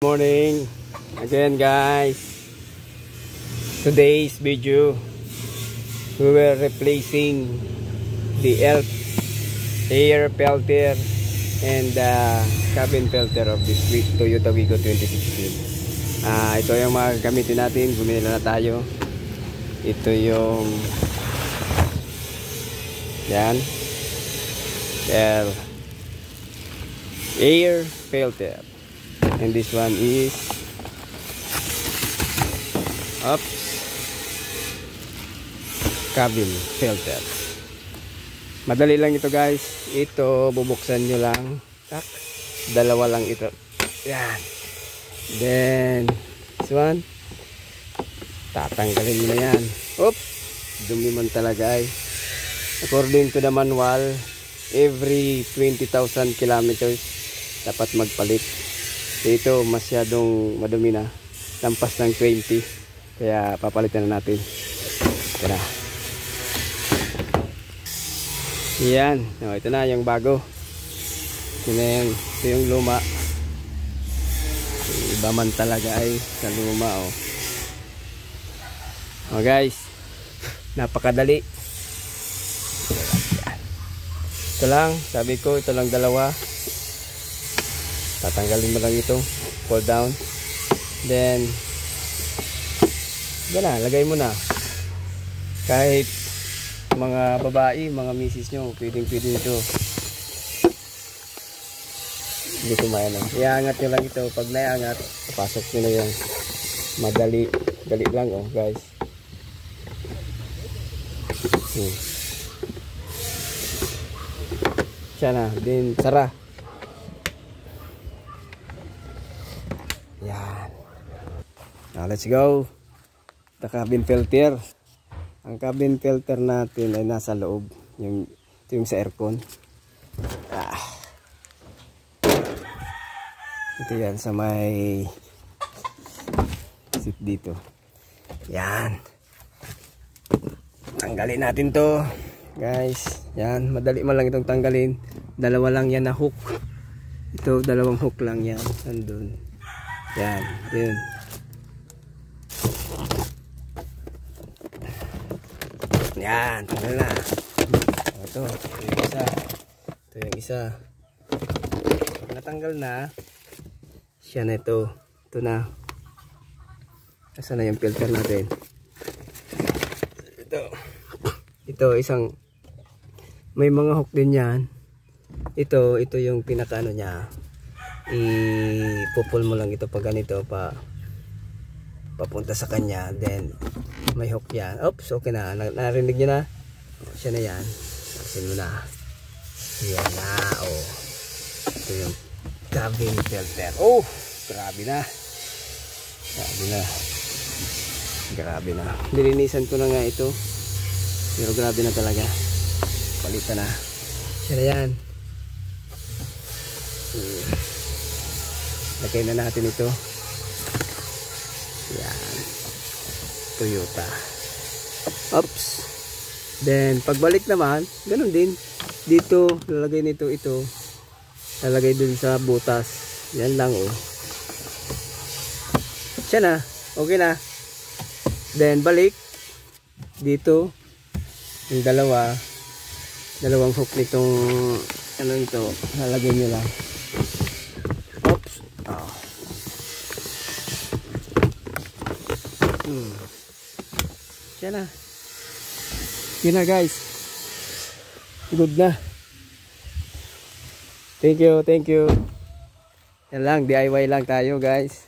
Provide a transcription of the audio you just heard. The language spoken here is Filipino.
Morning again, guys. Today's video, we were replacing the air filter and the cabin filter of this Toyota Wigo 2016. Ito yung mga gamitin natin. Bumili na tayo. Ito yung yan, air filter. And this one is cabin filter. Madali lang ito, guys. Ito bubuksan nyo lang. Tak, dalawa lang ito. Yan. Then this one, tatanggalin mo na yan. Oops, dumi man talaga. According to the manual, every 20,000 kilometers dapat magpalit. Ito masyadong madumi na, lampas ng 20, kaya papalitan na natin. Tara. Yan, ito na yung bago. Ito yung luma. Iba man talaga ay sa luma. Guys, napakadali. Ito lang, sabi ko, ito lang dalawa. Tatanggalin mo lang ito, pull down, then gana, lagay mo na. Kahit mga babae, mga misis nyo, pwedeng ito. Hindi kumain lang. Iangat nyo lang ito. Pag naiangat, pasok nyo na yan. Madali, dali lang, guys. Siya na, then sara. Yan. Now let's go. The cabin filter. Ang cabin filter natin ay nasa loob. Ito yung sa aircon. Ito yan sa may seat dito. Yan. Tanggalin natin to, guys. Yan. Madali man lang itong tanggalin. Dalawa lang yan na hook. Ito, dalawang hook lang yan. Nandun. Yan, yun. Yan, tanggal na. Ito yung isa. Ito yung isa. Pag natanggal na, siya na ito. Ito na. Nasaan na yung filter natin? Ito isang, may mga hook din yan. Ito yung pinakaano niya. Ipupul mo lang ito pag ganito papunta sa kanya, then may hook yan. Oops, okay na, narinig nyo na. Siya na yan, asin mo na yan na. Ito yung cabin filter. Grabe na, nilinisan ko na nga ito, pero grabe na talaga. Palitan na. Siya na yan. Lagay na natin ito. Yan. Toyota. Oops. Then pagbalik naman, ganun din. Dito lalagay nito ito. Lalagay dun sa butas. Yan lang Siya na. Okay na. Then balik. Dito yung dalawang hook nitong ano ito. Lalagay nyo lang. Siya na. Yun na, guys. Good na. Thank you. Yan lang, DIY lang tayo, guys.